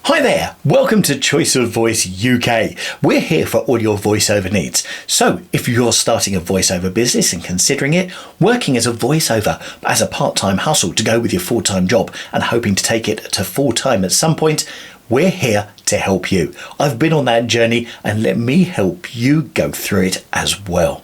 Hi there, welcome to Choice of Voice UK. We're here for all your voiceover needs. So if you're starting a voiceover business and considering it, working as a voiceover as a part-time hustle to go with your full-time job and hoping to take it to full-time at some point, we're here to help you. I've been on that journey and let me help you go through it as well.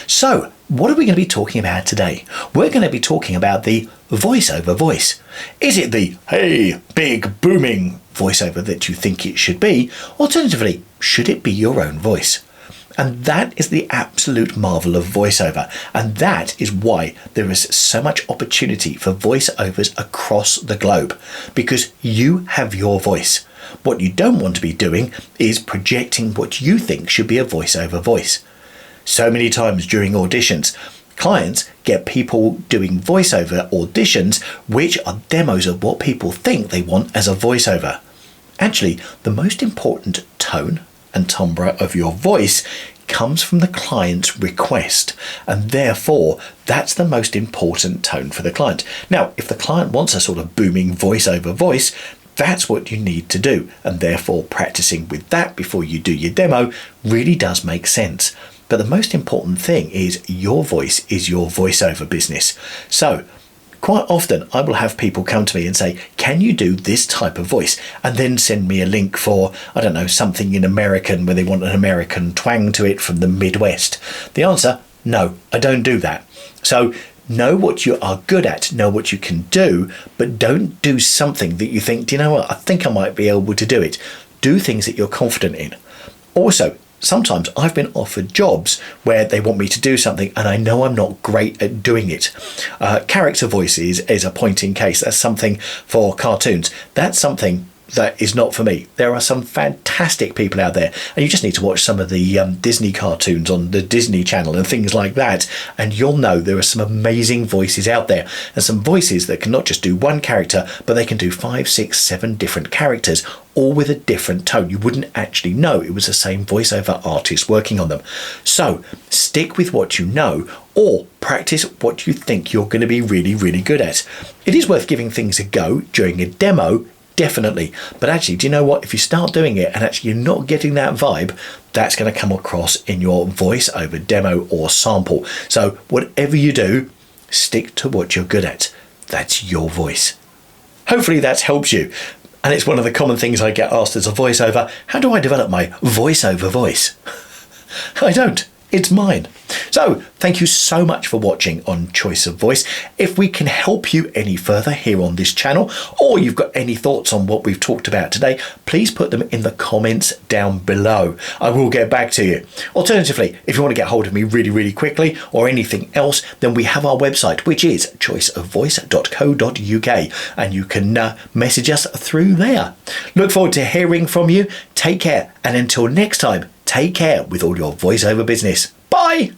So what are we going to be talking about today? We're going to be talking about the voiceover voice. Is it the, hey, big, booming voiceover that you think it should be? Alternatively, should it be your own voice? And that is the absolute marvel of voiceover. And that is why there is so much opportunity for voiceovers across the globe, because you have your voice. What you don't want to be doing is projecting what you think should be a voiceover voice. So many times during auditions, clients get people doing voiceover auditions, which are demos of what people think they want as a voiceover. Actually, the most important tone and timbre of your voice comes from the client's request, and therefore that's the most important tone for the client. Now, if the client wants a sort of booming voiceover voice, that's what you need to do, and therefore practicing with that before you do your demo really does make sense. But the most important thing is your voice is your voiceover business. So quite often I will have people come to me and say, can you do this type of voice? And then send me a link for, I don't know, something in American where they want an American twang to it from the Midwest. The answer, no, I don't do that. So know what you are good at, know what you can do, but don't do something that you think, do you know what, I think I might be able to do it. Do things that you're confident in. Also, sometimes I've been offered jobs where they want me to do something and I know I'm not great at doing it. Character voices is a point in case. That's something for cartoons. That's something that is not for me. There are some fantastic people out there, and you just need to watch some of the Disney cartoons on the Disney Channel and things like that, and you'll know there are some amazing voices out there, and some voices that can not just do one character, but they can do 5, 6, 7 different characters, all with a different tone. You wouldn't actually know it was the same voiceover artist working on them. So stick with what you know, or practice what you think you're going to be really, really good at. It is worth giving things a go during a demo, definitely. But actually, do you know what? If you start doing it and actually you're not getting that vibe, that's going to come across in your voiceover demo or sample. So whatever you do, stick to what you're good at. That's your voice. Hopefully that helps you. And it's one of the common things I get asked as a voiceover. How do I develop my voiceover voice? I don't. It's mine. So thank you so much for watching on Choice of Voice. If we can help you any further here on this channel, or you've got any thoughts on what we've talked about today, please put them in the comments down below. I will get back to you. Alternatively, if you want to get hold of me really, really quickly or anything else, then we have our website, which is choiceofvoice.co.uk, and you can message us through there. Look forward to hearing from you. Take care, and until next time, take care with all your voiceover business. Bye!